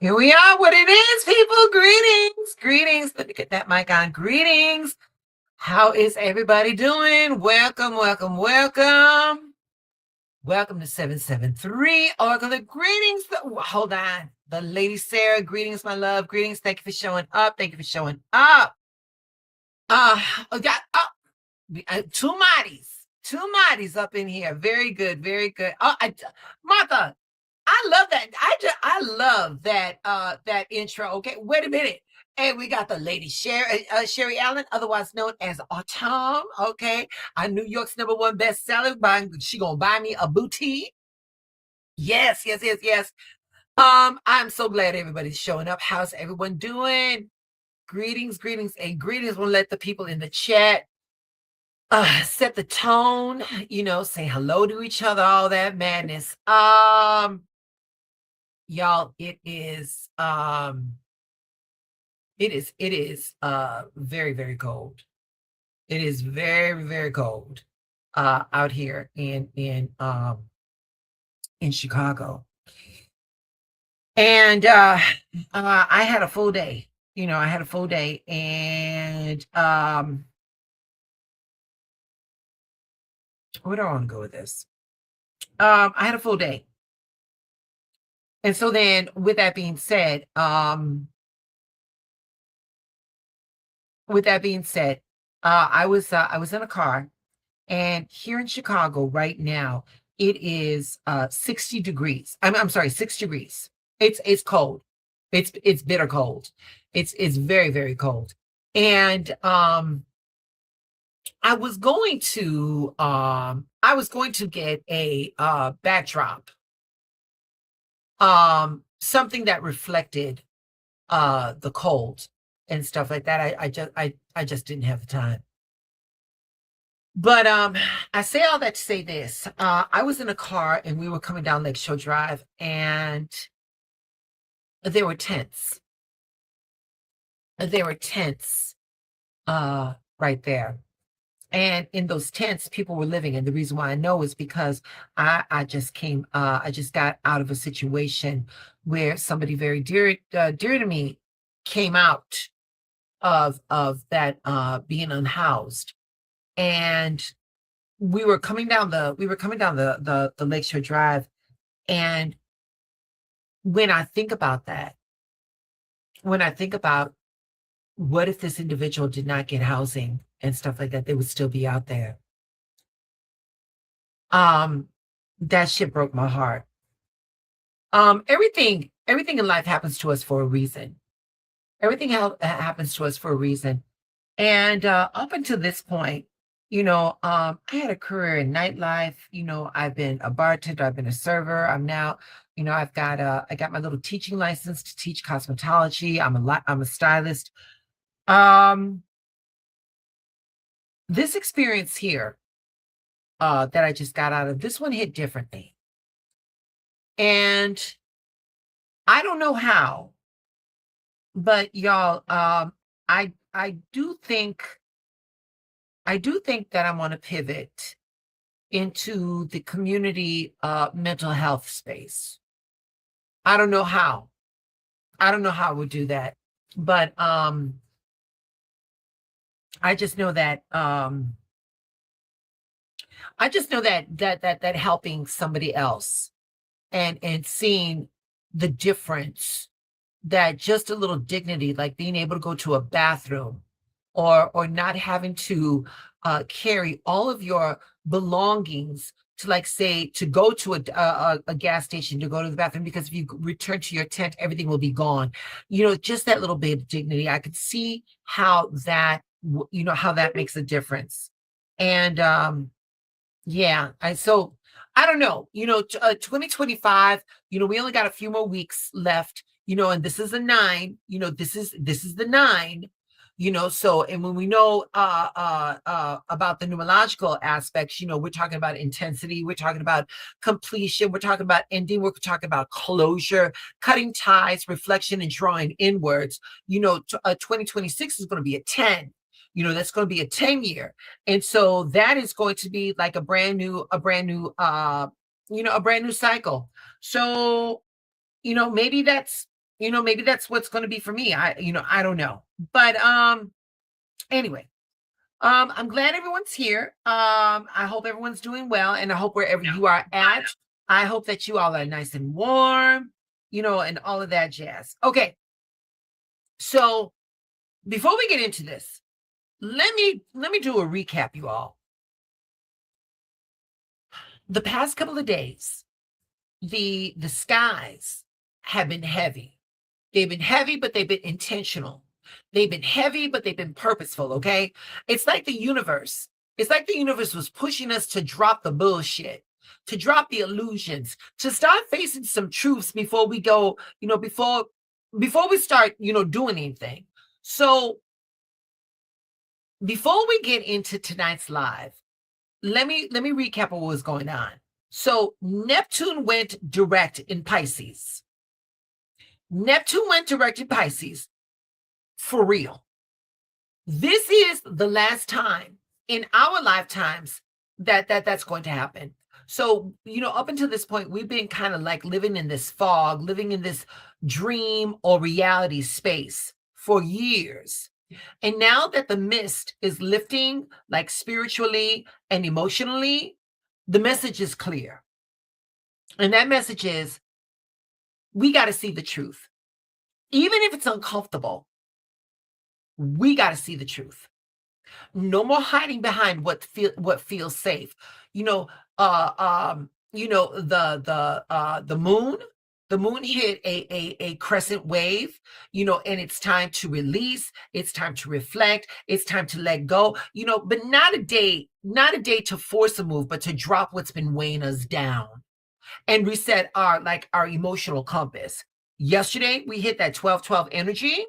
Here we are. What it is, people. Greetings. Greetings. Let me get that mic on. Greetings. How is everybody doing? Welcome, welcome, welcome. Welcome to 773 Oracle. Greetings. Hold on. The lady Sarah. Greetings, my love. Greetings. Thank you for showing up. Thank you for showing up. Got two Martys. Two Martys up in here. Very good. Very good. Martha, I love that. I love that that intro. Okay, wait a minute. And we got the lady Sherry Allen, otherwise known as Autumn. Okay, New York's #1 bestseller. She gonna buy me a boutique. Yes, yes, yes, yes. I'm so glad everybody's showing up. How's everyone doing? Greetings, greetings, and greetings. We'll let the people in the chat set the tone. Say hello to each other. All that madness. Y'all, it is very, very cold. It is very, very cold out here in Chicago. And I had a full day. I had a full day, and where do I want to go with this? I had a full day. And so then with that being said, I was in a car, and here in Chicago right now, it is 60 degrees. I'm sorry, 6 degrees. It's cold. It's bitter cold. It's very, very cold. And I was going to get a backdrop. Something that reflected the cold and stuff like that. I just didn't have the time. But I say all that to say this. I was in a car, and we were coming down Lakeshore Drive, and there were tents. There were tents right there. And in those tents, people were living. And the reason why I know is because I just got out of a situation where somebody very dear to me came out of that being unhoused. And we were coming down the Lakeshore Drive. And when I think about that, when I think about what if this individual did not get housing and stuff like that, they would still be out there. That shit broke my heart. Everything in life happens to us for a reason. Everything happens to us for a reason. And up until this point, I had a career in nightlife. I've been a bartender, I've been a server. I'm now, I got my little teaching license to teach cosmetology. I'm a stylist. This experience here that I just got out of, this one hit differently. And I don't know how, but y'all, I do think that I'm on a pivot into the community mental health space. I don't know how. I don't know how I would do that. But I just know that that helping somebody else and seeing the difference, that just a little dignity, like being able to go to a bathroom, or not having to carry all of your belongings to, like, say, to go to a gas station to go to the bathroom, because if you return to your tent, everything will be gone. Just that little bit of dignity. I could see how that makes a difference. And yeah, so I don't know, 2025, we only got a few more weeks left, and this is a 9, this is the 9. So, and when we know about the numerological aspects, we're talking about intensity, we're talking about completion, we're talking about ending, we're talking about closure, cutting ties, reflection, and drawing inwards. 2026 is going to be a 10. That's going to be a 10 year. And so that is going to be like a brand new cycle. So, maybe that's maybe that's what's going to be for me. I don't know. But anyway, I'm glad everyone's here. I hope everyone's doing well, and I hope wherever you are at, I hope that you all are nice and warm, and all of that jazz. Okay. So before we get into this, let me do a recap, you all. The past couple of days, the skies have been heavy. They've been heavy, but they've been intentional. They've been heavy, but they've been purposeful, okay? It's like the universe was pushing us to drop the bullshit, to drop the illusions, to start facing some truths before we go, before we start, doing anything. So before we get into tonight's live, let me recap what was going on. So Neptune went direct in Pisces. Neptune went direct in Pisces for real. This is the last time in our lifetimes that's going to happen. So, up until this point, we've been kind of like living in this fog, living in this dream or reality space for years. And now that the mist is lifting, like spiritually and emotionally, the message is clear. And that message is, we got to see the truth. Even if it's uncomfortable, we got to see the truth. No more hiding behind what feels safe. The moon hit a crescent wave, and it's time to release, it's time to reflect, it's time to let go, but not a day to force a move, but to drop what's been weighing us down and reset our emotional compass. Yesterday, we hit that 12-12 energy,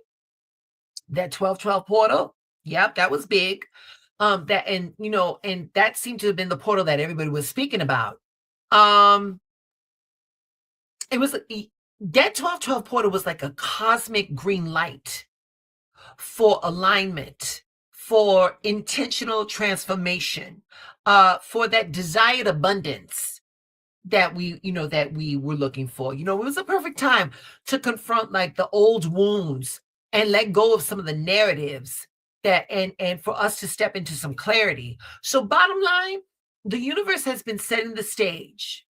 that 12-12 portal. Yep, that was big. And that seemed to have been the portal that everybody was speaking about. It was that 12-12 portal was like a cosmic green light for alignment, for intentional transformation, for that desired abundance that we were looking for. It was a perfect time to confront like the old wounds and let go of some of the narratives that and for us to step into some clarity. So bottom line, the universe has been setting the stage.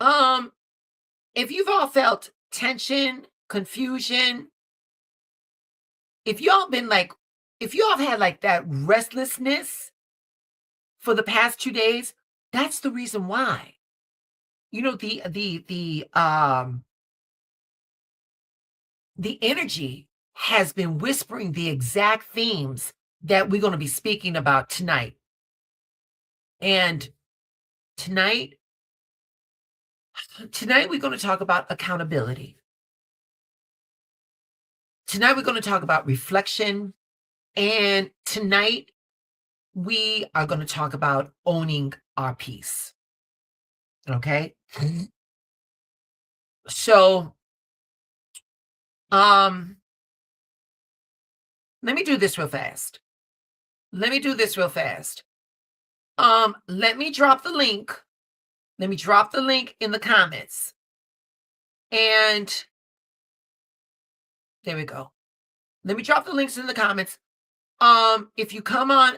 If you've all felt tension, confusion, if y'all have had like that restlessness for the past 2 days, that's the reason why. The energy has been whispering the exact themes that we're going to be speaking about tonight. And tonight we're going to talk about accountability. Tonight we're going to talk about reflection. And tonight we are going to talk about owning our peace. Okay? So, let me do this real fast. Let me drop the link. Let me drop the link in the comments. And there we go. Let me drop the links in the comments. If you come on,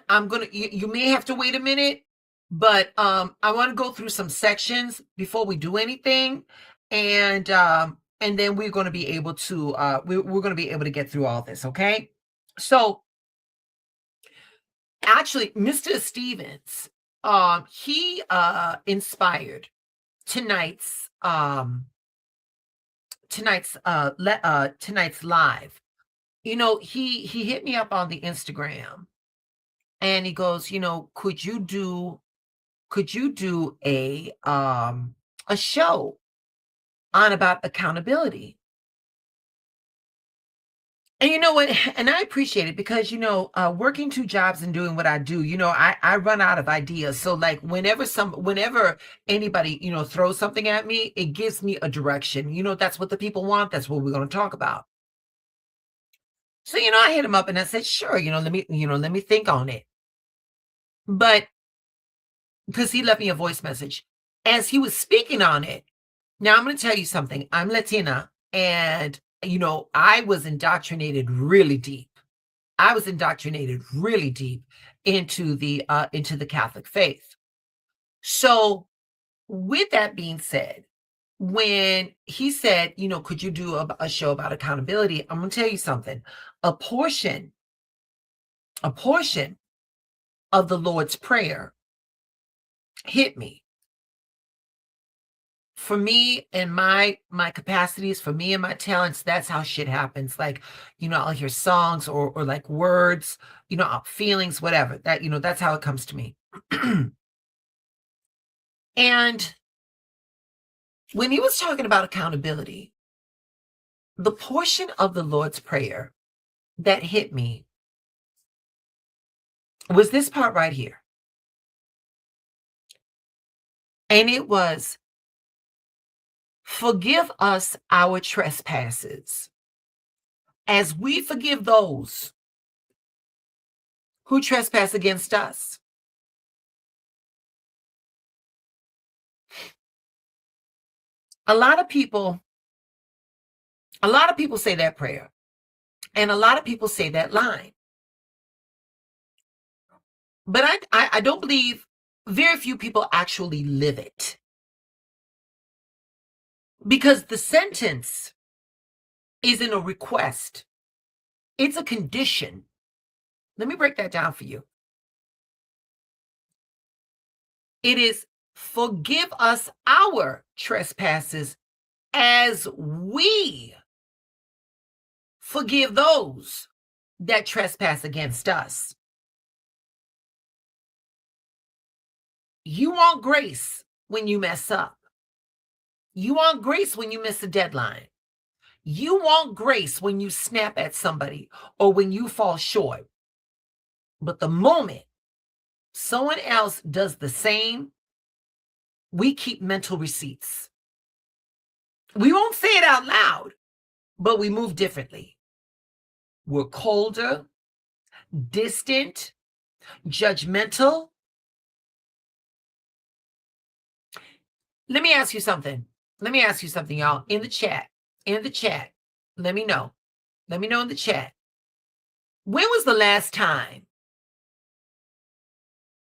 you may have to wait a minute, but I want to go through some sections before we do anything. And then we're going to be able to we're going to be able to get through all this. Okay. So actually, Mr. Stevens, he inspired tonight's live. He hit me up on the Instagram and he goes, could you do a show on about accountability? And you know what? And I appreciate it because, working 2 jobs and doing what I do, I run out of ideas. So like whenever anybody, throws something at me, it gives me a direction. That's what the people want. That's what we're going to talk about. So, I hit him up and I said, sure, let me think on it. But because he left me a voice message as he was speaking on it. Now I'm going to tell you something. I'm Latina. And, you know, I was indoctrinated really deep. I was indoctrinated really deep into the Catholic faith. So with that being said, when he said, you know, could you do a show about accountability? I'm going to tell you something. A portion of the Lord's Prayer hit me. For me and my capacities, for me and my talents, that's how shit happens. Like, you know, I'll hear songs or like words, you know, feelings, whatever. That, you know, that's how it comes to me. And when he was talking about accountability, the portion of the Lord's Prayer that hit me was this part right here. And it was, forgive us our trespasses as we forgive those who trespass against us. A lot of people say that prayer, and a lot of people say that line. But I don't believe, very few people actually live it. Because the sentence isn't a request, it's a condition. Let me break that down for you. It is, forgive us our trespasses as we forgive those that trespass against us. You want grace when you mess up. You want grace when you miss a deadline. You want grace when you snap at somebody or when you fall short. But the moment someone else does the same, we keep mental receipts. We won't say it out loud, but we move differently. We're colder, distant, judgmental. Let me ask you something. Y'all. In the chat. Let me know. In the chat. When was the last time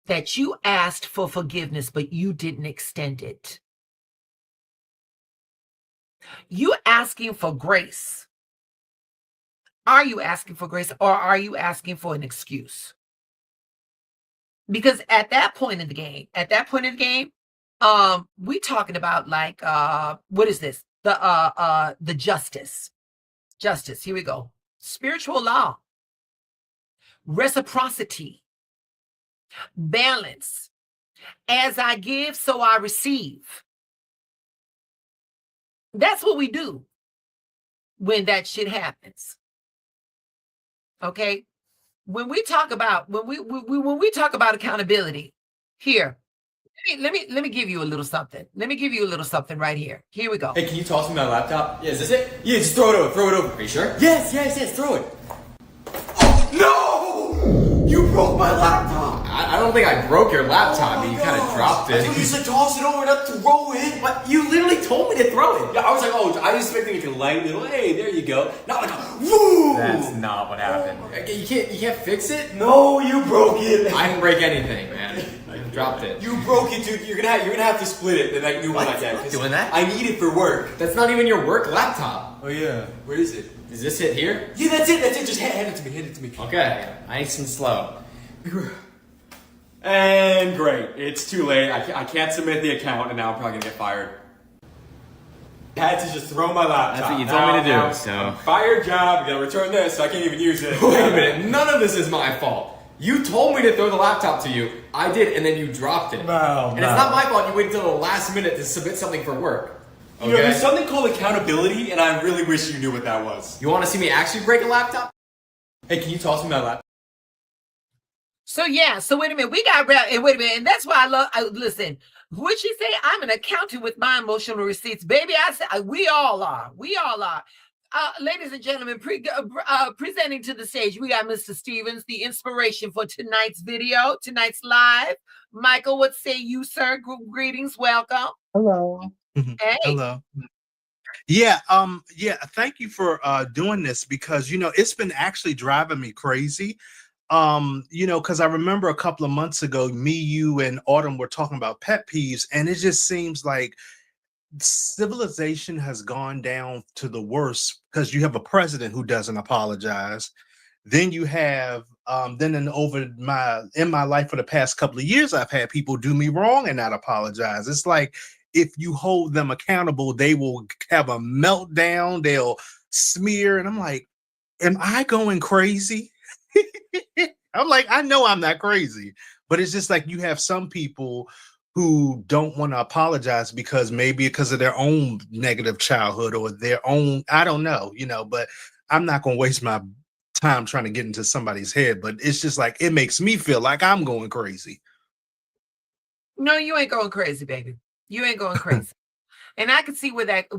that you asked for forgiveness, but you didn't extend it? You asking for grace. Are you asking for grace, or are you asking for an excuse? Because at that point in the game, we talking about like, what is this? The justice. Here we go. Spiritual law, reciprocity, balance. As I give, so I receive. That's what we do when that shit happens. Okay? When we talk about accountability, here, let me give you a little something. Let me give you a little something right here. Here we go. Hey, can you toss me my laptop? Yeah, is this it? Yeah, just throw it over. Are you sure? Yes, throw it. Oh, no! You broke my laptop! I don't think I broke your laptop, you kind of dropped it. You said toss it over, not throw it. But you literally told me to throw it. Yeah, I was like, oh, I was expecting it to light it. Hey, there you go. Not like a woo! That's not what happened. You can't fix it? No, you broke it. I didn't break anything, man. I dropped it. You broke it, dude. You're gonna have to split it. The new one I got. Doing that? I need it for work. That's not even your work laptop. Oh yeah. Where is it? Is this it here? Yeah, that's it. Just hand it to me. Okay, nice and slow. And great. It's too late. I can't submit the account, and now I'm probably gonna get fired. I had to just throw my laptop. That's what you told me to do, so. Fired job. You gotta return this, so I can't even use it. Wait a minute. None of this is my fault. You told me to throw the laptop to you. I did, and then you dropped it. It's not my fault you waited until the last minute to submit something for work. Okay? You know, there's something called accountability, and I really wish you knew what that was. You want to see me actually break a laptop? Hey, can you toss me my laptop? So yeah, wait a minute. And that's why listen, what'd she say? I'm an accountant with my emotional receipts. Baby, I said, we all are. Ladies and gentlemen, presenting to the stage, we got Mr. Stevens, the inspiration for tonight's video, tonight's live. Michael, what say you, sir? Greetings, welcome. Hello. Hey. Hello. Yeah, yeah, thank you for doing this because it's been actually driving me crazy. Because I remember a couple of months ago, me, you, and Autumn were talking about pet peeves, and it just seems like civilization has gone down to the worst because you have a president who doesn't apologize. Then you have then in my life for the past couple of years, I've had people do me wrong and not apologize. It's like if you hold them accountable, they will have a meltdown, they'll smear, and I'm like, am I going crazy? I'm like, I know I'm not crazy, but it's just like you have some people who don't want to apologize because of their own negative childhood or their own, I don't know, but I'm not going to waste my time trying to get into somebody's head, but it's just like it makes me feel like I'm going crazy. No, you ain't going crazy, baby. You ain't going crazy. And I can see where that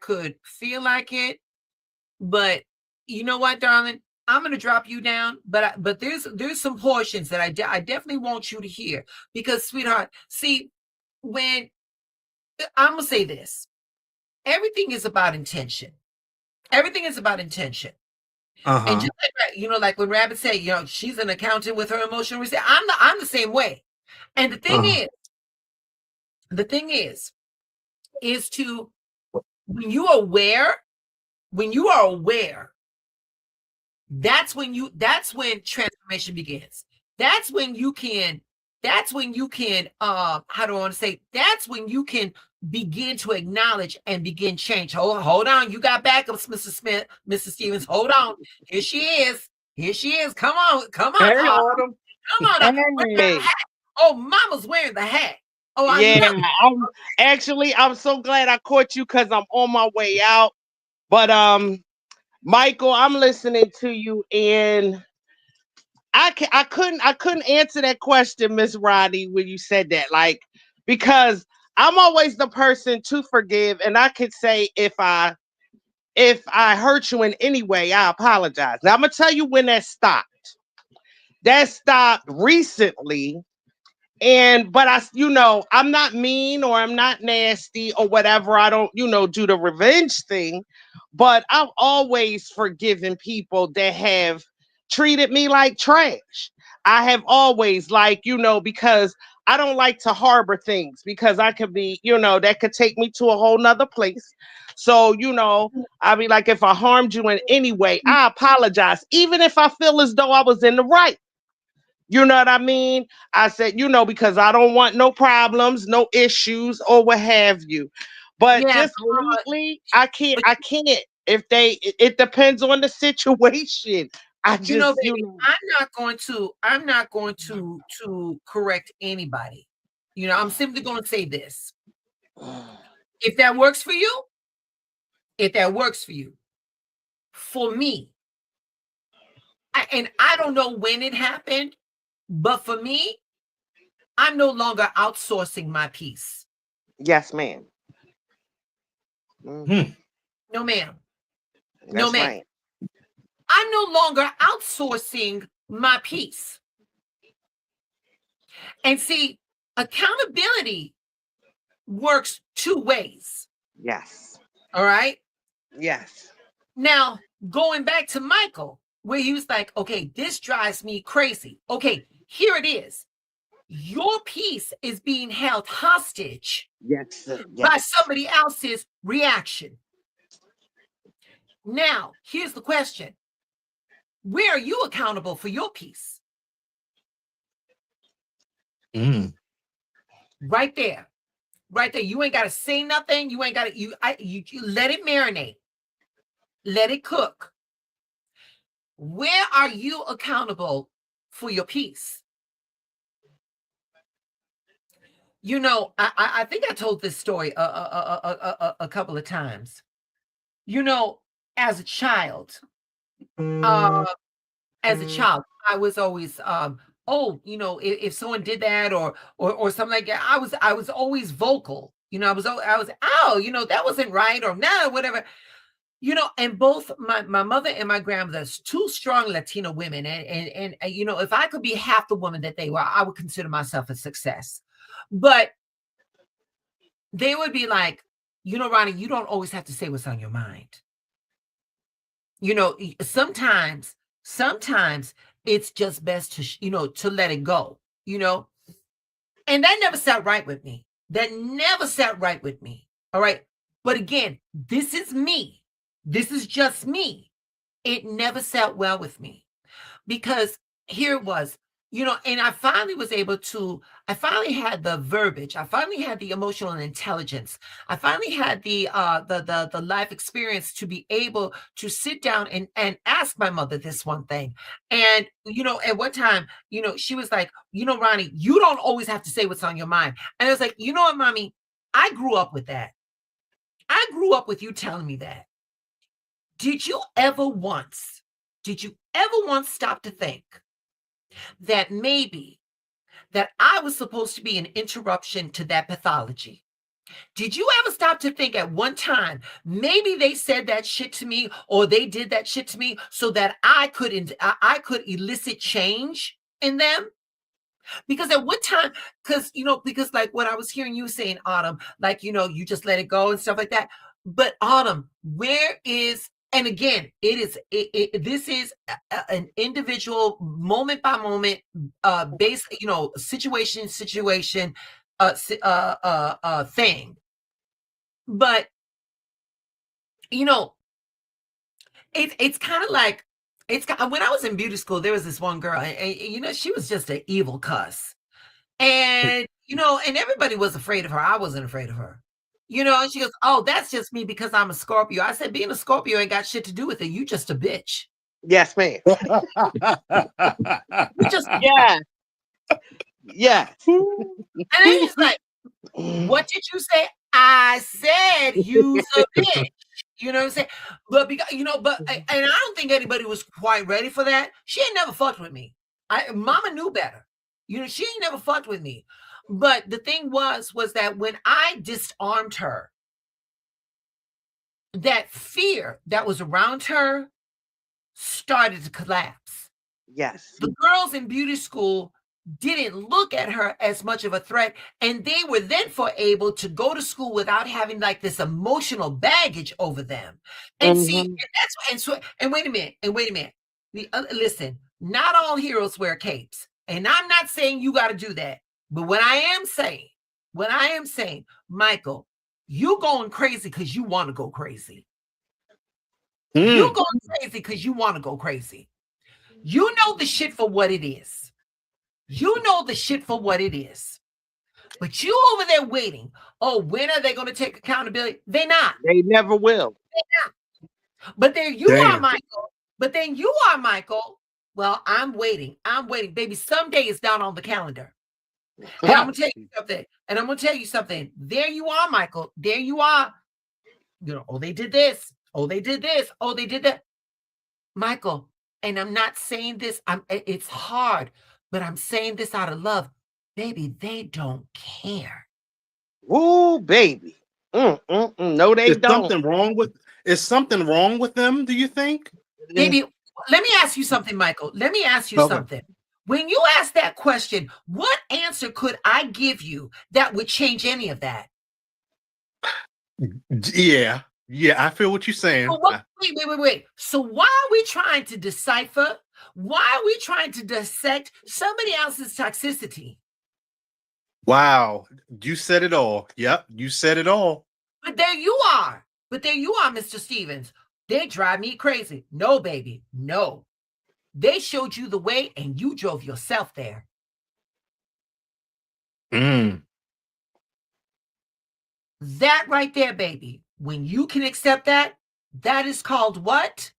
could feel like it, but you know what, darling? I'm going to drop you down, but there's some portions that I definitely want you to hear because, sweetheart, see, when I'm going to say this, everything is about intention. Everything is about intention. And just like when Rabbit said, she's an accountant with her emotional reset. I'm the same way. And the thing is to when you are aware, that's when transformation begins. That's when you can how do I want to say, that's when you can begin to acknowledge and begin change. Hold on, you got backups, Mrs. Smith, Mrs. Stevens. Hold on. Here she is. Come on. Hey, Autumn. Come on. Where's that hat? Oh, Mama's wearing the hat. Oh, I Yeah, love it. I'm so glad I caught you because I'm on my way out. But Michael, I'm listening to you, and I couldn't answer that question, Miss Roddy, when you said that, like, because I'm always the person to forgive, and I could say if I hurt you in any way, I apologize. Now I'm gonna tell you when that stopped. That stopped recently. But I'm not mean or I'm not nasty or whatever. I don't, do the revenge thing. But I've always forgiven people that have treated me like trash. I have always, because I don't like to harbor things because I could be, that could take me to a whole nother place. So, I be like, if I harmed you in any way, I apologize, even if I feel as though I was in the right. You know what I mean? I said, because I don't want no problems, no issues, or what have you. But Yeah, just lately, I can't. It depends on the situation. I just, baby, I'm not going to correct anybody. I'm simply going to say this. If that works for you, for me, and I don't know when it happened, but for me, I'm no longer outsourcing my peace. Yes, ma'am. No, ma'am. No, That's ma'am. right. I'm no longer outsourcing my peace. And see, accountability works two ways. Yes. All right. Yes. Now, going back to Michael, where he was like, okay, this drives me crazy. Okay, here it is. Your peace is being held hostage by somebody else's reaction. Now, here's the question. Where are you accountable for your peace? Right there. Right there. You ain't got to say nothing. You ain't got to, you let it marinate. Let it cook. Where are you accountable for your peace? I think I told this story a couple of times. As a child, I was always if someone did that or something like that, I was always vocal. I was that wasn't right or no, whatever. And both my mother and my grandmother's two strong Latino women, and if I could be half the woman that they were, I would consider myself a success. But they would be like, Ronnie, you don't always have to say what's on your mind. Sometimes it's just best to let it go, and that never sat right with me. All right. But again, this is me. This is just me. It never sat well with me, because here it was, and I finally had the verbiage. I finally had the emotional intelligence. I finally had the life experience to be able to sit down and ask my mother this one thing. And, at one time, she was like, Ronnie, you don't always have to say what's on your mind. And I was like, you know what, mommy, I grew up with that. I grew up with you telling me that. Did you ever once stop to think that maybe that I was supposed to be an interruption to that pathology? Did you ever stop to think at one time, maybe they said that shit to me, or they did that shit to me so that I could elicit change in them? Because at one time, because like what I was hearing you saying, Autumn, like, you just let it go and stuff like that. But Autumn, where is, and again, this is an individual moment by moment, based, situation, thing. But, it's kind of like, when I was in beauty school, there was this one girl, and she was just an evil cuss. And, and everybody was afraid of her. I wasn't afraid of her. And she goes, oh, that's just me because I'm a Scorpio. I said, being a Scorpio ain't got shit to do with it. You just a bitch. Yes, ma'am. You just Yeah. Yes. And then he's like, what did you say? I said you's a bitch. You know what I'm saying? But because and I don't think anybody was quite ready for that. She ain't never fucked with me. Mama knew better. She ain't never fucked with me. But the thing was that when I disarmed her, that fear that was around her started to collapse. Yes. The girls in beauty school didn't look at her as much of a threat, and they were then able to go to school without having like this emotional baggage over them. And see, and wait a minute. Listen, not all heroes wear capes, and I'm not saying you got to do that. But what I am saying, Michael, you going crazy because you want to go crazy. You going crazy because you want to go crazy. You know the shit for what it is. But you over there waiting. Oh, when are they going to take accountability? They're not. They never will. They're not. But there you are, Michael. Well, I'm waiting. Baby, someday it's down on the calendar. And I'm going to tell you something. There you are, Michael. There you are. Oh, they did this. Oh, they did this. Oh, they did that. Michael, and I'm not saying this. It's hard, but I'm saying this out of love. Baby, they don't care. Woo, baby. No, they don't. Is something wrong with them, do you think? Baby, let me ask you something, Michael. Let me ask you something. When you ask that question, what answer could I give you that would change any of that? Yeah, I feel what you're saying. Wait. So why are we trying to decipher? Why are we trying to dissect somebody else's toxicity? Wow, you said it all. Yep, you said it all. But there you are, Mr. Stevens. They drive me crazy. No, baby, no. They showed you the way and you drove yourself there. That right there, baby. When you can accept that, that is called what?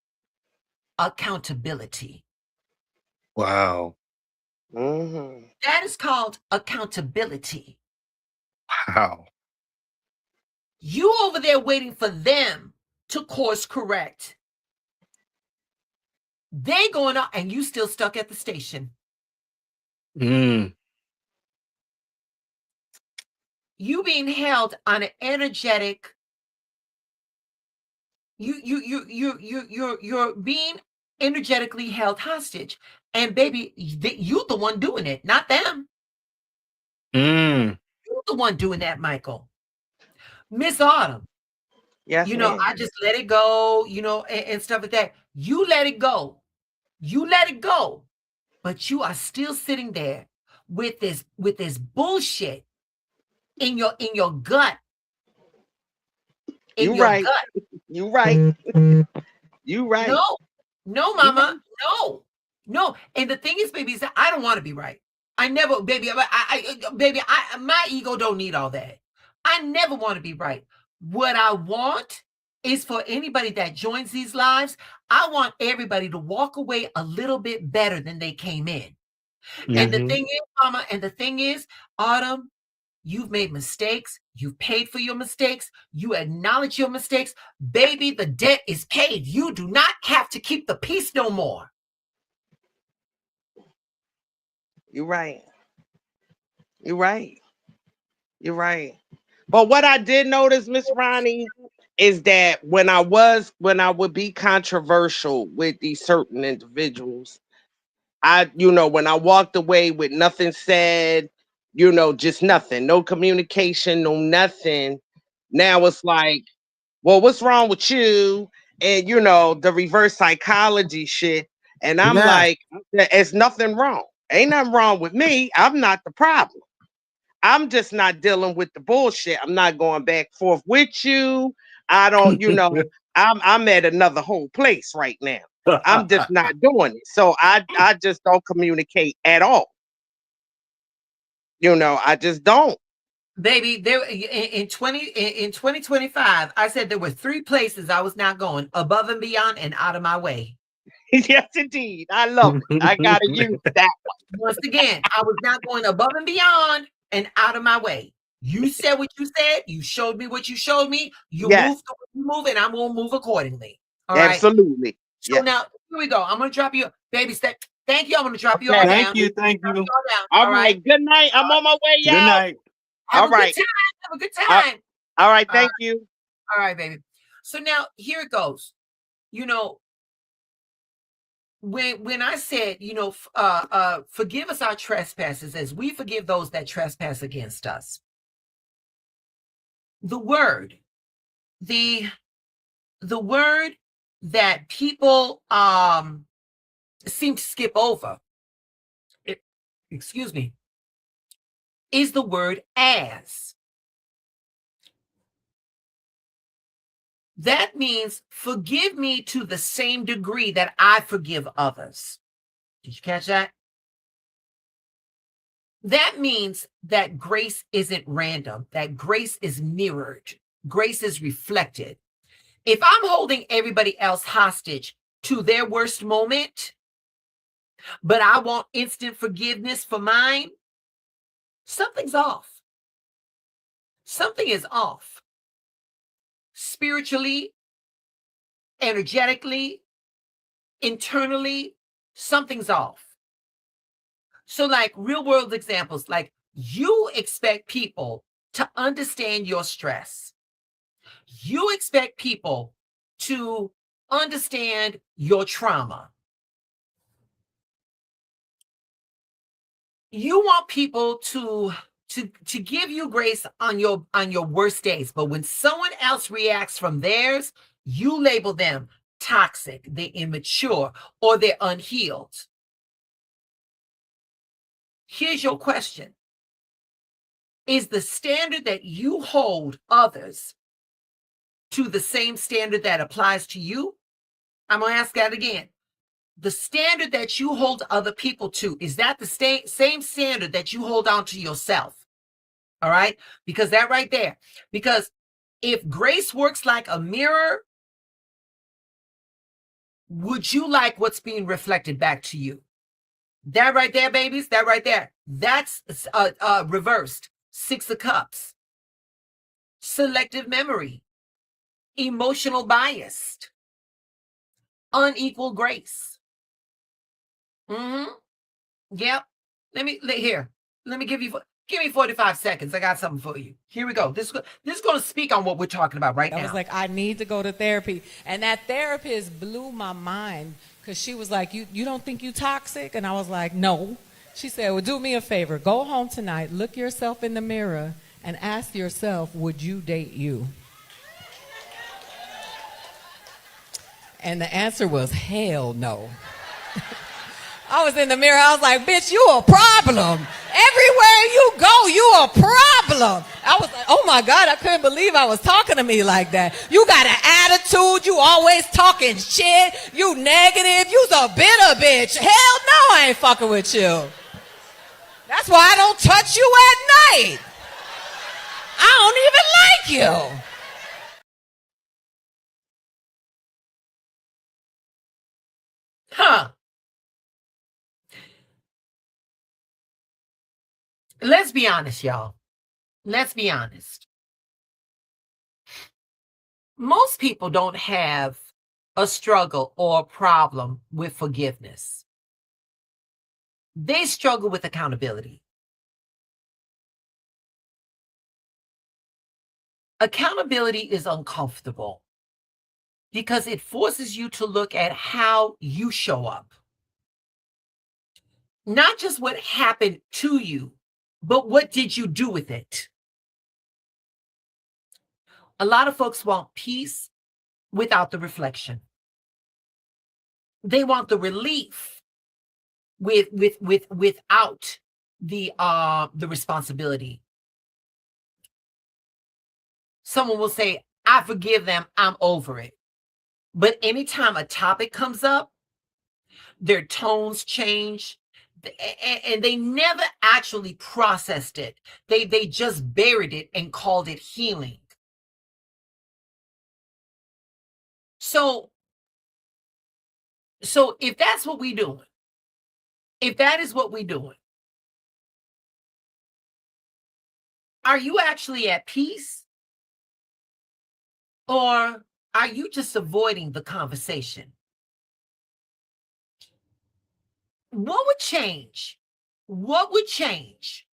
Accountability. Wow. That is called accountability. Wow. You over there waiting for them to course correct. They going up and you still stuck at the station. You being held on an energetic. You're being energetically held hostage, and baby, you the one doing it, not them. You're the one doing that, Michael. Miss Autumn, Yes, ma'am. I just let it go, and stuff like that. You let it go. You let it go. But you are still sitting there with this bullshit in your gut. In You your right. gut. You right. You right. No, no, You mama. No. No. And the thing is, baby, is that I don't want to be right. I never, baby, my ego don't need all that. I never want to be right. What I want is for anybody that joins these lives, I want everybody to walk away a little bit better than they came in. And the thing is, mama, and the thing is, Autumn, you've made mistakes. You've paid for your mistakes. You acknowledge your mistakes. Baby, the debt is paid. You do not have to keep the peace no more. You're right. You're right. You're right. But what I did notice, Miss Ronnie, is that when I would be controversial with these certain individuals, when I walked away with nothing said, just nothing, no communication, no nothing. Now it's like, well, what's wrong with you? And the reverse psychology shit. And I'm Yes. like, there's nothing wrong. Ain't nothing wrong with me. I'm not the problem. I'm just not dealing with the bullshit. I'm not going back forth with you. I don't, I'm at another whole place right now. I'm just not doing it. So I just don't communicate at all. I just don't. Baby, there in 2025, I said there were 3 places I was not going, above and beyond and out of my way. Yes, indeed. I love it. I gotta use that one. Once again, I was not going above and beyond and out of my way. You said what you said. You showed me what you showed me. You Yes, moved the way you move, and I'm going to move accordingly. All right. absolutely. So Yes. now, here we go. I'm going to drop you. Baby step. Thank you. I'm going to drop you all Okay. down. Thank you. Thank Drop you you. all down. All All right. right. Good night. I'm on my way, Good y'all. night. Have All a good right. time. Have a good Uh, time. All right. Uh, Thank you. all right, baby. So now, here it goes. When I said, forgive us our trespasses as we forgive those that trespass against us. The word the word that people seem to skip over, excuse me, is the word as. That means forgive me to the same degree that I forgive others. Did you catch that? That means that grace isn't random, that grace is mirrored, grace is reflected. If I'm holding everybody else hostage to their worst moment, but I want instant forgiveness for mine, something's off. Something is off. Spiritually, energetically, internally, something's off. So, like real world examples, like you expect people to understand your stress. You expect people to understand your trauma. You want people to give you grace on your worst days, but when someone else reacts from theirs, you label them toxic, they're immature, or they're unhealed. Here's your question. Is the standard that you hold others to the same standard that applies to you? I'm going to ask that again. The standard that you hold other people to, is that the same standard that you hold on to yourself? All right? Because that right there. Because if grace works like a mirror, would you like what's being reflected back to you? That right there, babies, that right there. That's reversed. 6 of Cups. Selective memory. Emotional bias. Unequal grace. Yep. Let me give me 45 seconds. I got something for you. Here we go. This is going to speak on what we're talking about right now. I was like, I need to go to therapy. And that therapist blew my mind because she was like, you don't think you toxic? And I was like, no. She said, well, do me a favor. Go home tonight, look yourself in the mirror, and ask yourself, would you date you? And the answer was hell no. I was in the mirror. I was like, bitch, you a problem. Everywhere you go, you a problem. I was like, oh my God, I couldn't believe I was talking to me like that. You got an attitude. You always talking shit. You negative. You's a bitter bitch. Hell no, I ain't fucking with you. That's why I don't touch you at night. I don't even like you. Huh. Let's be honest, y'all. Let's be honest. Most people don't have a struggle or a problem with forgiveness. They struggle with accountability. Accountability is uncomfortable because it forces you to look at how you show up. Not just what happened to you, but what did you do with it? A lot of folks want peace without the reflection. They want the relief without the responsibility. Someone will say, I forgive them, I'm over it. But anytime a topic comes up, their tones change, and they never actually processed it. They just buried it and called it healing. So if that's what we're doing, if that is what we're doing, are you actually at peace? Or are you just avoiding the conversation? What would change? What would change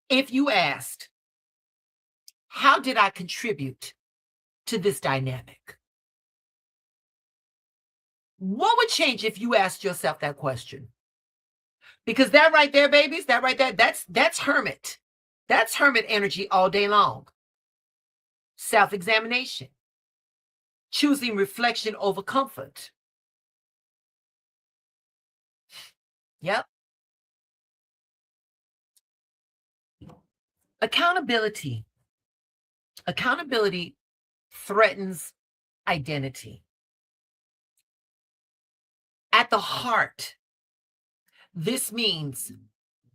if you asked, how did I contribute to this dynamic? What would change if you asked yourself that question? Because that right there, babies, that right there, that's hermit. That's hermit energy all day long. Self-examination. Choosing reflection over comfort. Yep. Accountability. Accountability threatens identity. At the heart, this means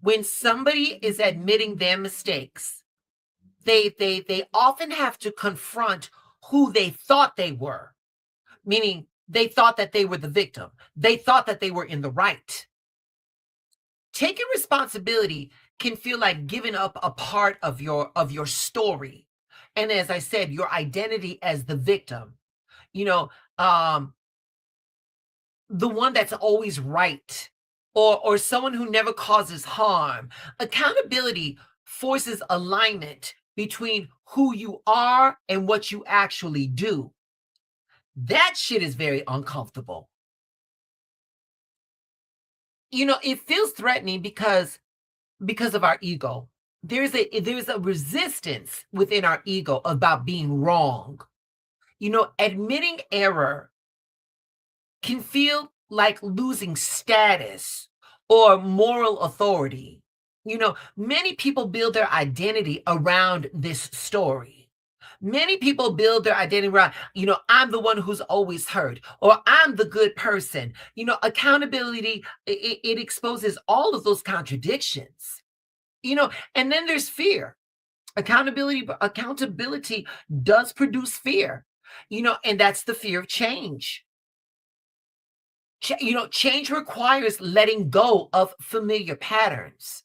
when somebody is admitting their mistakes, they often have to confront who they thought they were, meaning they thought that they were the victim. They thought that they were in the right. Taking responsibility can feel like giving up a part of your story. And as I said, your identity as the victim, the one that's always right, or someone who never causes harm. Accountability forces alignment between who you are and what you actually do. That shit is very uncomfortable. It feels threatening because of our ego. There's a resistance within our ego about being wrong. Admitting error can feel like losing status or moral authority. Many people build their identity around this story. Many people build their identity around, I'm the one who's always hurt, or I'm the good person. Accountability, it exposes all of those contradictions. And then there's fear. Accountability does produce fear, and that's the fear of change. Change requires letting go of familiar patterns,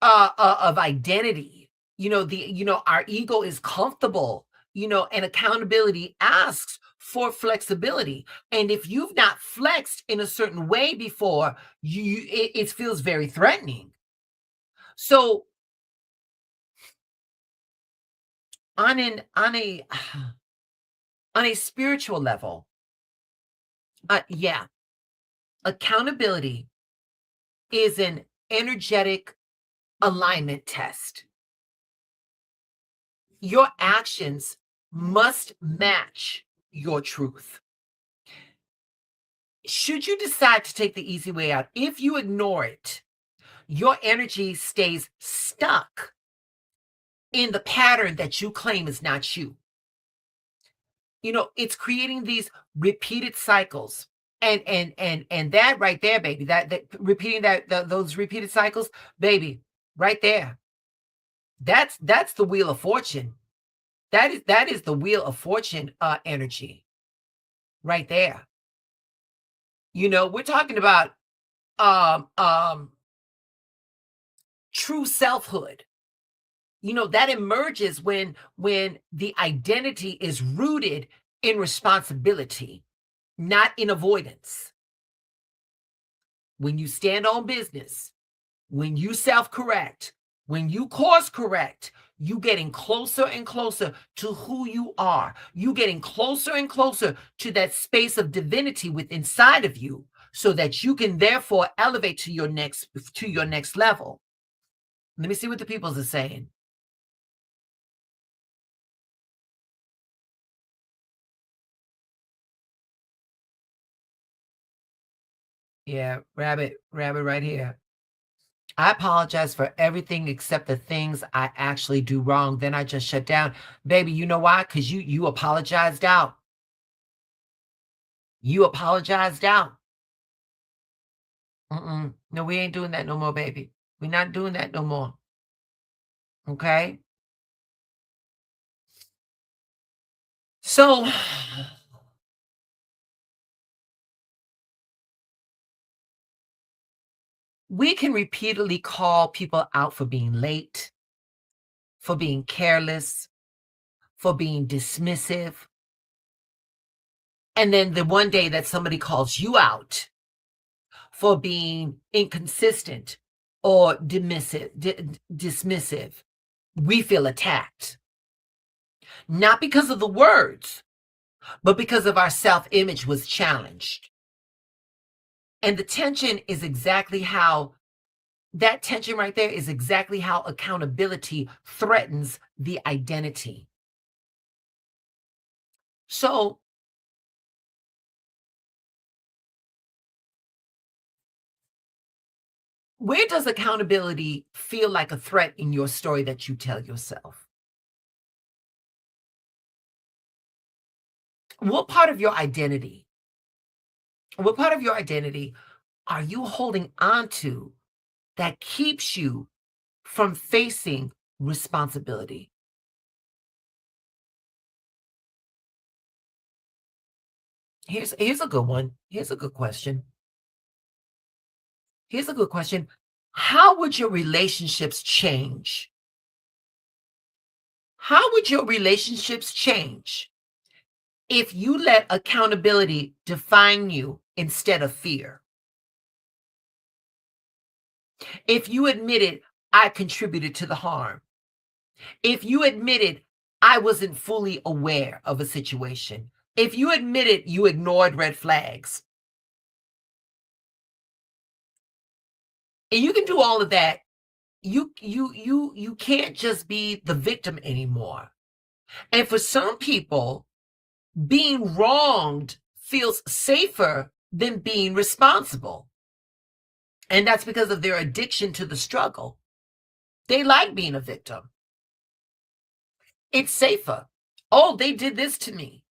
of identity. Our ego is comfortable, and accountability asks for flexibility. And if you've not flexed in a certain way before, it feels very threatening. So on a spiritual level, accountability is an energetic alignment test. Your actions must match your truth. Should you decide to take the easy way out, if you ignore it, your energy stays stuck in the pattern that you claim is not you. It's creating these repeated cycles. And that right there, baby, that repeating those repeated cycles, baby, right there. That's the wheel of fortune. That is the wheel of fortune energy right there. We're talking about true selfhood. That emerges when the identity is rooted in responsibility, not in avoidance. When you stand on business, when you self-correct, when you course correct, you getting closer and closer to who you are. You getting closer and closer to that space of divinity within inside of you, so that you can therefore elevate to your next level. Let me see what the peoples are saying. Yeah, rabbit right here. I apologize for everything except the things I actually do wrong. Then I just shut down. Baby, you know why? Because you apologized out. You apologized out. No, we ain't doing that no more, baby. We're not doing that no more. Okay? So, we can repeatedly call people out for being late, for being careless, for being dismissive. And then the one day that somebody calls you out for being inconsistent or dismissive, we feel attacked. Not because of the words, but because of our self-image was challenged. And the tension is exactly how, that tension right there is exactly how accountability threatens the identity. So, where does accountability feel like a threat in your story that you tell yourself? What part of your identity are you holding on to that keeps you from facing responsibility? Here's a good one. Here's a good question. How would your relationships change? How would your relationships change if you let accountability define you instead of fear? If you admitted, I contributed to the harm. If you admitted, I wasn't fully aware of a situation. If you admitted you ignored red flags. And you can do all of that. You can't just be the victim anymore. And for some people, being wronged feels safer than being responsible. And that's because of their addiction to the struggle. They like being a victim. It's safer. Oh, they did this to me.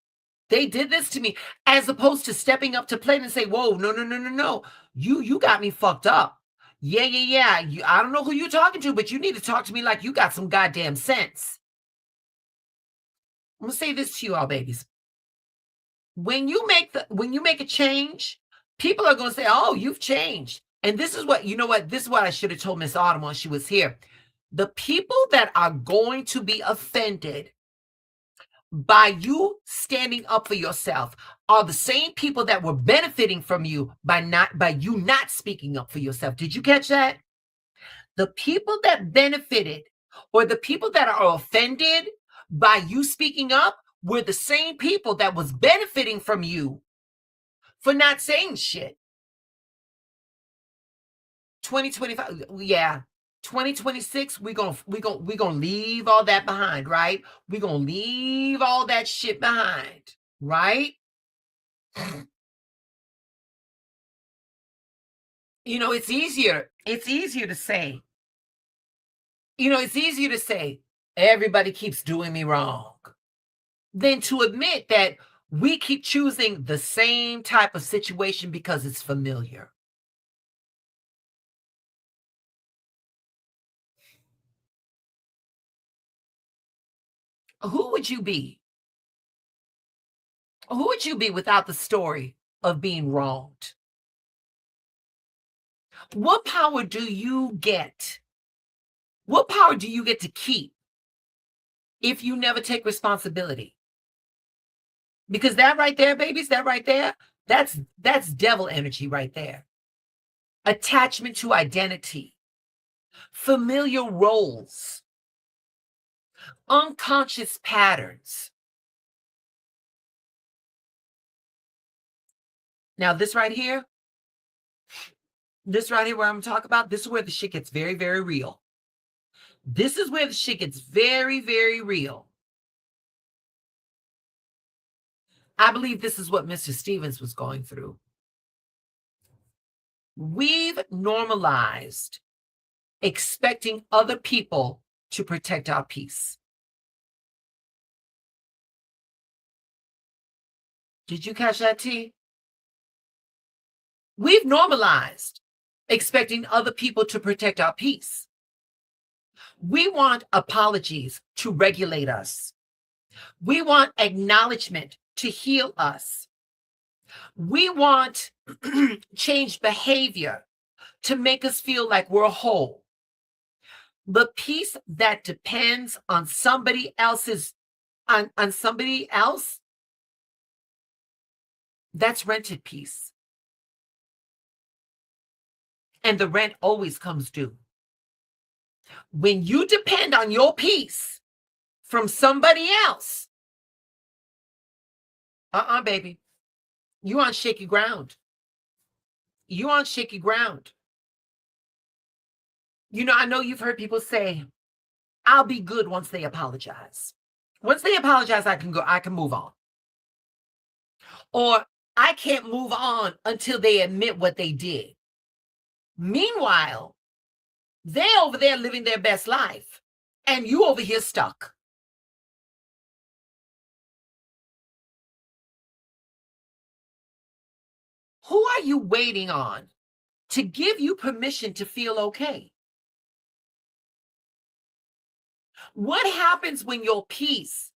They did this to me, as opposed to stepping up to plate and say, whoa, no. You got me fucked up. Yeah. I don't know who you're talking to, but you need to talk to me like you got some goddamn sense. I'm gonna say this to you all, babies. When you make a change, people are gonna say, oh, you've changed. And this is what, this is what I should have told Miss Autumn when she was here. The people that are going to be offended by you standing up for yourself are the same people that were benefiting from you by you not speaking up for yourself. Did you catch that? The people that benefited, or the people that are offended by you speaking up, were the same people that was benefiting from you for not saying shit. 2025, yeah. 2026, we're gonna leave all that behind, right? We're gonna leave all that shit behind. right? It's easier. It's easier to say. It's easier to say, everybody keeps doing me wrong, than to admit that we keep choosing the same type of situation because it's familiar. Who would you be? Who would you be without the story of being wronged? What power do you get? What power do you get to keep if you never take responsibility? Because that right there, babies, that right there, that's devil energy right there. Attachment to identity, familiar roles, unconscious patterns. Now, this right here where I'm talking about, this is where the shit gets very, very real. This is where the shit gets very, very real. I believe this is what Mr. Stevens was going through. We've normalized expecting other people to protect our peace. Did you catch that, T? We've normalized expecting other people to protect our peace. We want apologies to regulate us. We want acknowledgement to heal us. We want changed behavior to make us feel like we're whole. The peace that depends on somebody else's, on somebody else, that's rented peace. And the rent always comes due. When you depend on your peace from somebody else, baby, you on shaky ground. You on shaky ground. I know you've heard people say, I'll be good once they apologize. Once they apologize, I can move on. Or I can't move on until they admit what they did. Meanwhile, they're over there living their best life, and you over here stuck. Who are you waiting on to give you permission to feel okay? What happens when your peace,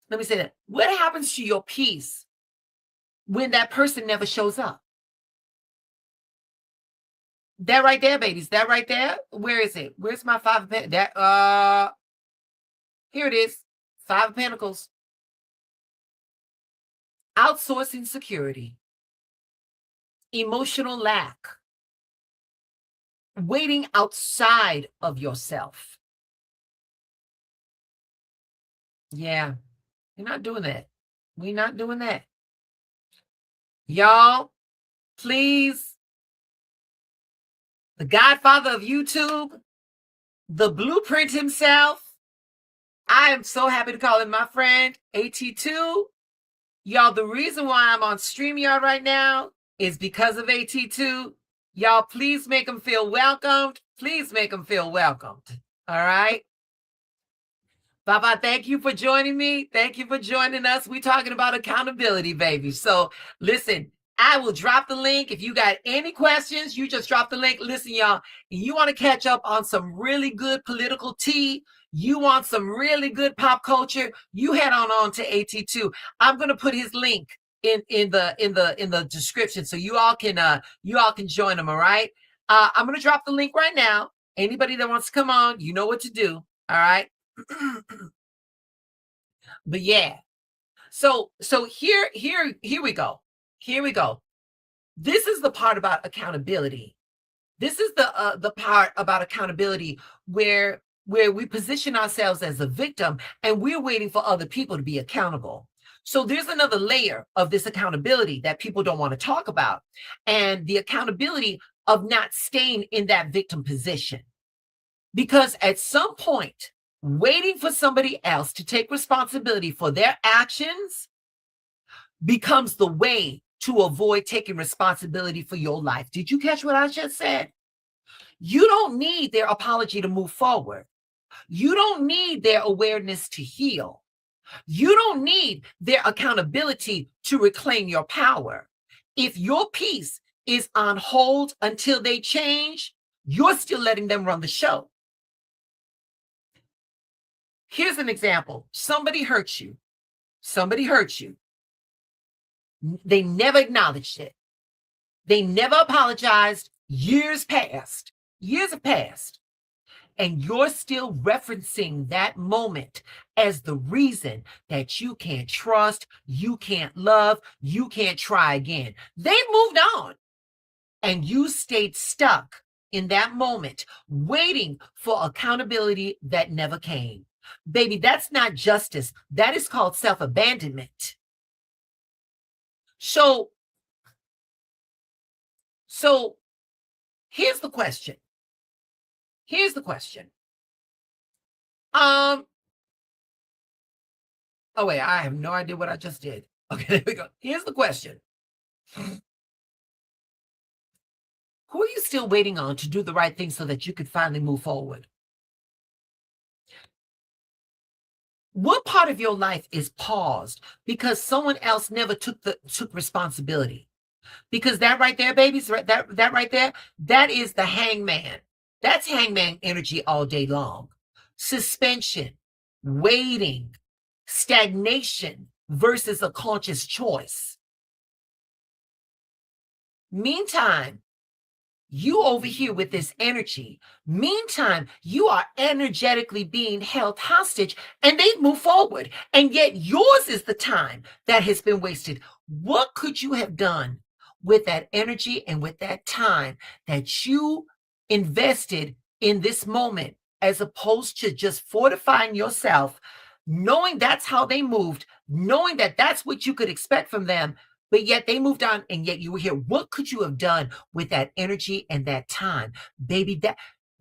let me say that, what happens to your peace when that person never shows up? That right there, babies, that right there, where is it? Where's my Five of Pentacles? Here it is, Five of Pentacles. Outsourcing security, emotional lack, waiting outside of yourself. Yeah, you're not doing that. We're not doing that. Y'all, please, the godfather of YouTube, the blueprint himself, I am so happy to call him my friend, AT2. Y'all, the reason why I'm on StreamYard right now is because of AT2. Y'all, please make him feel welcomed. Please make him feel welcomed. All right? Baba, thank you for joining me. Thank you for joining us. We're talking about accountability, baby. So listen, I will drop the link. If you got any questions, you just drop the link. Listen, y'all, you want to catch up on some really good political tea, you want some really good pop culture, you head on to AT2. I'm going to put his link in the description so you all can join him. All right. I'm going to drop the link right now. Anybody that wants to come on, you know what to do. All right. But yeah, so here we go. Here we go. This is the part about accountability. This is the part about accountability where we position ourselves as a victim and we're waiting for other people to be accountable. So there's another layer of this accountability that people don't want to talk about, and the accountability of not staying in that victim position. Because at some point, waiting for somebody else to take responsibility for their actions becomes the way to avoid taking responsibility for your life. Did you catch what I just said? You don't need their apology to move forward. You don't need their awareness to heal. You don't need their accountability to reclaim your power. If your peace is on hold until they change, you're still letting them run the show. Here's an example. Somebody hurt you. Somebody hurt you. They never acknowledged it. They never apologized. Years passed. Years have passed. And you're still referencing that moment as the reason that you can't trust, you can't love, you can't try again. They moved on. And you stayed stuck in that moment, waiting for accountability that never came. Baby, that's not justice. That is called self-abandonment. So here's the question. Here's the question. Oh wait, I have no idea what I just did. Okay, there we go. Here's the question. Who are you still waiting on to do the right thing so that you could finally move forward? What part of your life is paused because someone else never took responsibility? Because that right there, babies, that right there, that is the hangman. That's hangman energy all day long. Suspension, waiting, stagnation versus a conscious choice. Meantime, you over here with this energy. Meantime, you are energetically being held hostage and they've moved forward. And yet yours is the time that has been wasted. What could you have done with that energy and with that time that you invested in this moment, as opposed to just fortifying yourself, knowing that's how they moved, knowing that that's what you could expect from them, but yet they moved on and yet you were here. What could you have done with that energy and that time? Baby,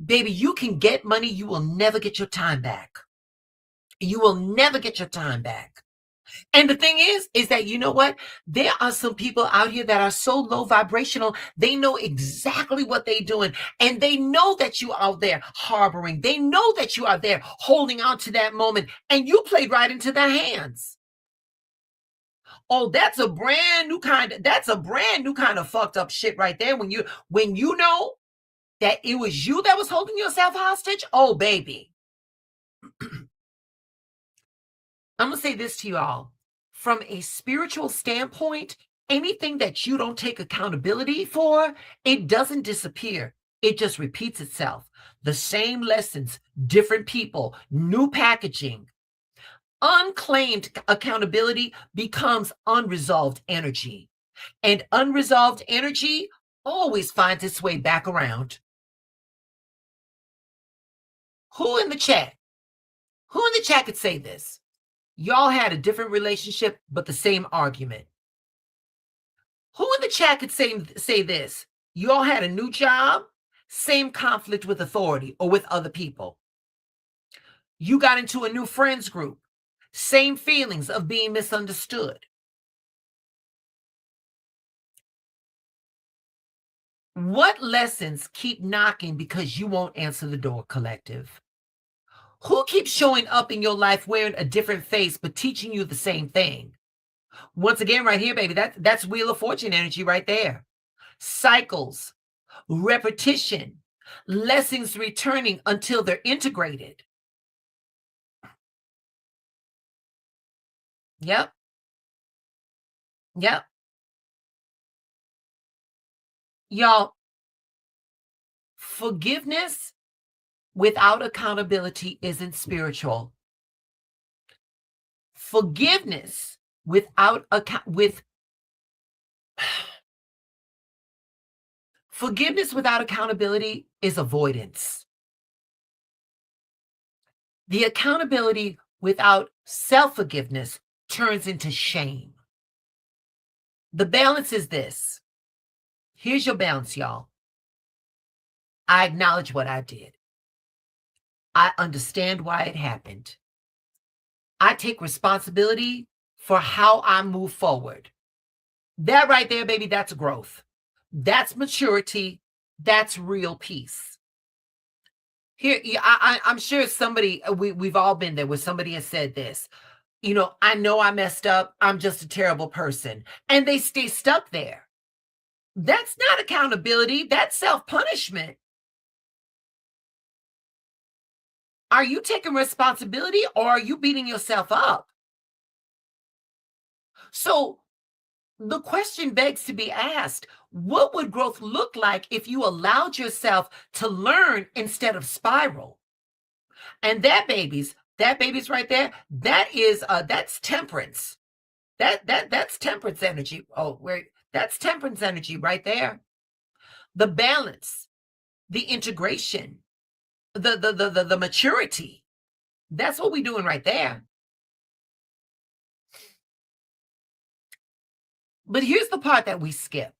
you can get money. You will never get your time back. You will never get your time back. And the thing is that, you know what? There are some people out here that are so low vibrational. They know exactly what they're doing. And they know that you are out there harboring. They know that you are there holding on to that moment. And you played right into their hands. Oh, that's a brand new kind of fucked up shit right there. When you know that it was you that was holding yourself hostage. Oh, baby. I'm going to say this to you all. From a spiritual standpoint, anything that you don't take accountability for, it doesn't disappear. It just repeats itself. The same lessons, different people, new packaging. Unclaimed accountability becomes unresolved energy. And unresolved energy always finds its way back around. Who in the chat could say this? Y'all had a different relationship, but the same argument. Who in the chat could say this? Y'all had a new job, same conflict with authority or with other people. You got into a new friends group, same feelings of being misunderstood. What lessons keep knocking because you won't answer the door, collective? Who keeps showing up in your life wearing a different face but teaching you the same thing? Once again, right here, baby, that's Wheel of Fortune energy right there. Cycles, repetition, lessons returning until they're integrated. Yep. Y'all, forgiveness without accountability isn't spiritual. Forgiveness forgiveness without accountability is avoidance. The accountability without self-forgiveness turns into shame. The balance is this. Here's your balance, y'all. I acknowledge what I did. I understand why it happened. I take responsibility for how I move forward. That right there, baby, that's growth. That's maturity. That's real peace. Here, I'm sure somebody, we've all been there where somebody has said this, I know I messed up. I'm just a terrible person. And they stay stuck there. That's not accountability. That's self-punishment. Are you taking responsibility or are you beating yourself up? So the question begs to be asked, what would growth look like if you allowed yourself to learn instead of spiral? And that baby's right there, that's temperance. That's temperance energy. Oh, wait, that's temperance energy right there. The balance, the integration, the maturity. That's what we're doing right there. But here's the part that we skip.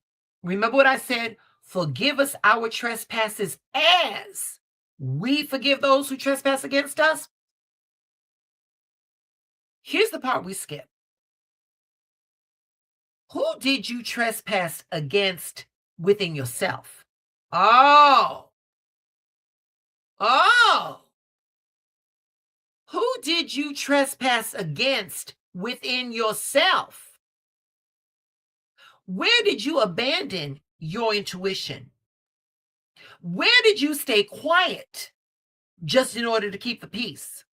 Remember what I said? Forgive us our trespasses as we forgive those who trespass against us. Here's the part we skip. Who did you trespass against within yourself? Oh. Who did you trespass against within yourself? Where did you abandon your intuition? Where did you stay quiet just in order to keep the peace?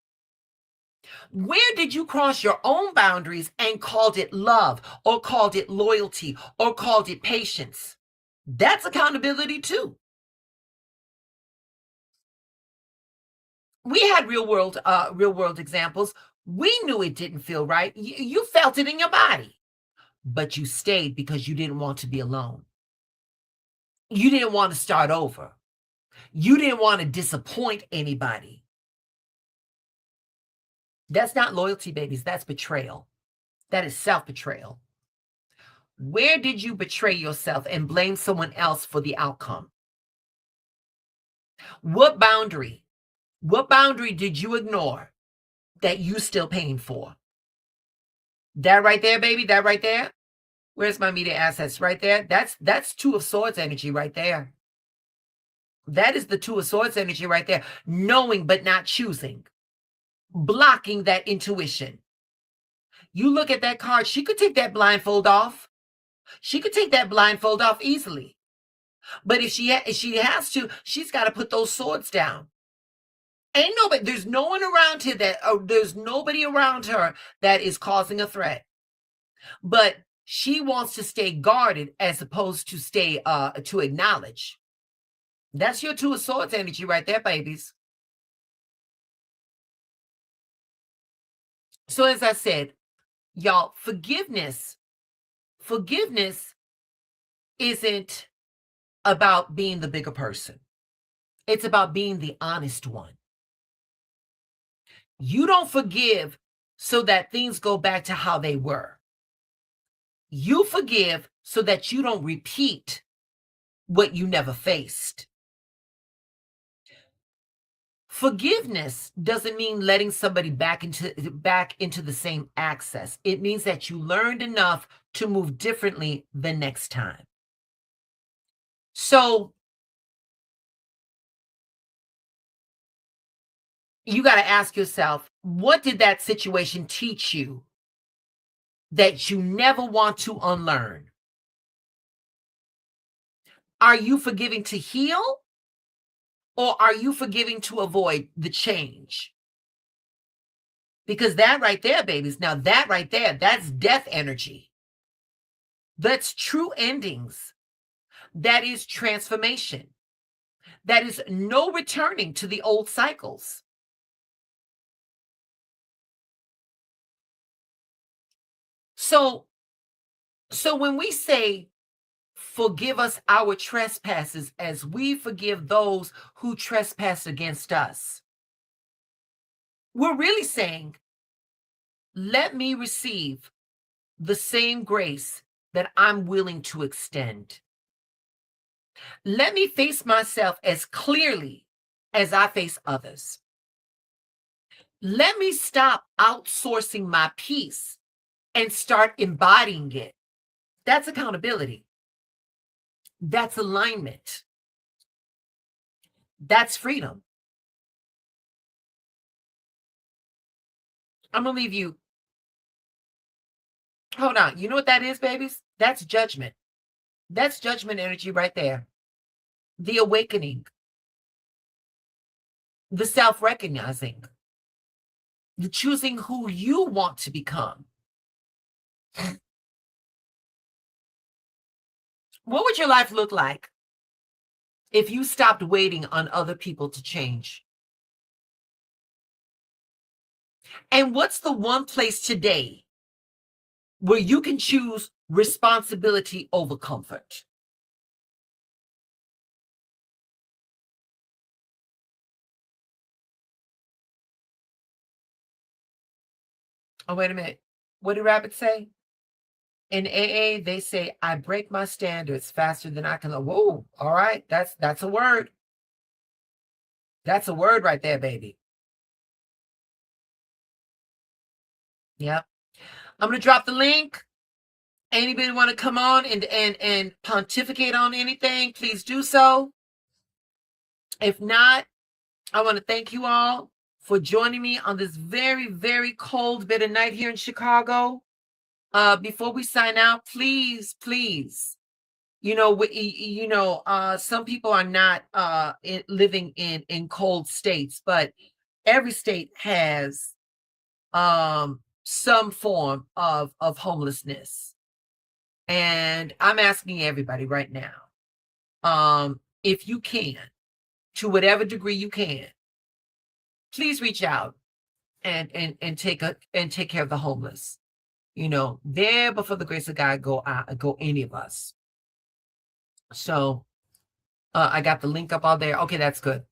Where did you cross your own boundaries and called it love or called it loyalty or called it patience? That's accountability too. We had real world examples. We knew it didn't feel right. You felt it in your body, but you stayed because you didn't want to be alone. You didn't want to start over. You didn't want to disappoint anybody. That's not loyalty, babies. That's betrayal. That is self-betrayal. Where did you betray yourself and blame someone else for the outcome? What boundary did you ignore that you still paying for? That right there, baby, that right there. Where's my media assets? Right there. That's Two of Swords energy right there. That is the Two of Swords energy right there. Knowing but not choosing. Blocking that intuition. You look at that card, she could take that blindfold off. She could take that blindfold off easily. But if she has to, she's got to put those swords down. There's no one around here there's nobody around her that is causing a threat. But she wants to stay guarded as opposed to stay to acknowledge. That's your Two of Swords energy right there, babies. So as I said, y'all, forgiveness isn't about being the bigger person. It's about being the honest one. You don't forgive so that things go back to how they were. You forgive so that you don't repeat what you never faced. Forgiveness doesn't mean letting somebody back into the same access. It means that you learned enough to move differently the next time. So you got to ask yourself, what did that situation teach you that you never want to unlearn? Are you forgiving to heal? Or are you forgiving to avoid the change? Because that right there, babies, now that right there, that's death energy. That's true endings. That is transformation. That is no returning to the old cycles. So when we say, forgive us our trespasses as we forgive those who trespass against us, we're really saying, let me receive the same grace that I'm willing to extend. Let me face myself as clearly as I face others. Let me stop outsourcing my peace and start embodying it. That's accountability. That's alignment. That's freedom. I'm going to leave you. Hold on. You know what that is, babies? That's judgment. That's judgment energy right there. The awakening. The self-recognizing. The choosing who you want to become. What would your life look like if you stopped waiting on other people to change? And what's the one place today where you can choose responsibility over comfort? Oh, wait a minute. What did Rabbit say? In AA, they say, I break my standards faster than I can. Whoa, all right. That's a word. That's a word right there, baby. Yep. I'm going to drop the link. Anybody want to come on and pontificate on anything, please do so. If not, I want to thank you all for joining me on this very, very cold, bitter night here in Chicago. Before we sign out, please, some people are not living in cold states, but every state has some form of homelessness. And I'm asking everybody right now, if you can, to whatever degree you can, please reach out and take care of the homeless. There, but for the grace of God, go any of us. So I got the link up all there. Okay, that's good.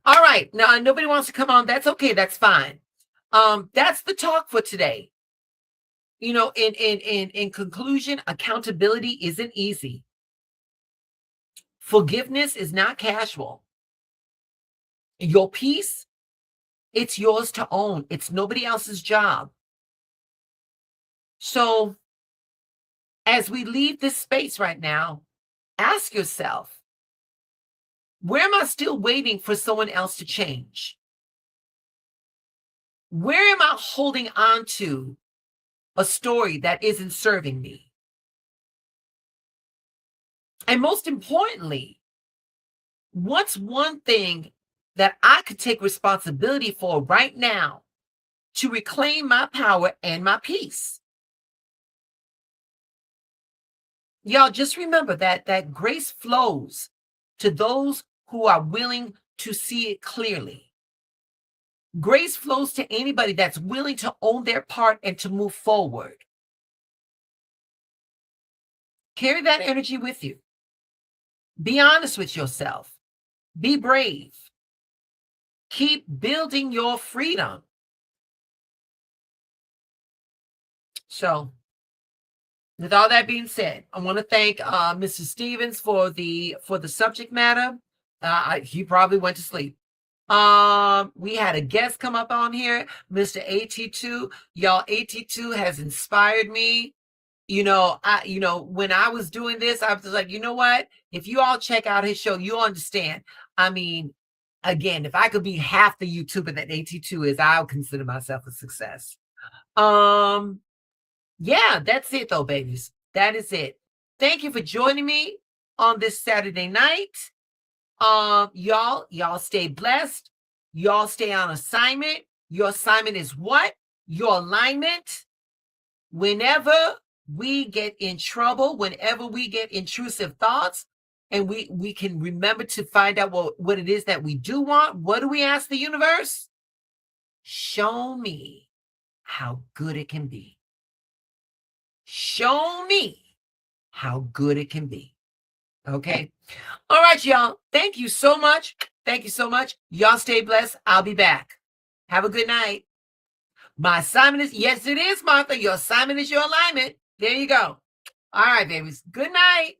All right. Now, nobody wants to come on. That's okay. That's fine. That's the talk for today. In conclusion, accountability isn't easy. Forgiveness is not casual. Your peace, it's yours to own. It's nobody else's job. So as we leave this space right now, ask yourself, where am I still waiting for someone else to change? Where am I holding on to a story that isn't serving me? And most importantly, what's one thing that I could take responsibility for right now to reclaim my power and my peace? Y'all just remember that grace flows to those who are willing to see it clearly. Grace flows to anybody that's willing to own their part and to move forward. Carry that energy with you. Be honest with yourself. Be brave. Keep building your freedom. So, with all that being said, I want to thank Mr. Stevens for the subject matter. He probably went to sleep. We had a guest come up on here, Mr. AT2. Y'all, AT2 has inspired me. When I was doing this, I was like, you know what? If you all check out his show, you'll understand. I mean, again, if I could be half the YouTuber that AT2 is, I'll consider myself a success. Yeah, that's it though, babies. That is it. Thank you for joining me on this Saturday night. Y'all stay blessed. Y'all stay on assignment. Your assignment is what? Your alignment. Whenever we get in trouble, whenever we get intrusive thoughts, and we can remember to find out what it is that we do want, what do we ask the universe? Show me how good it can be. Show me how good it can be. Okay. All right, y'all. Thank you so much. Thank you so much. Y'all stay blessed. I'll be back. Have a good night. My assignment is, yes, it is, Martha. Your assignment is your alignment. There you go. All right, babies. Good night.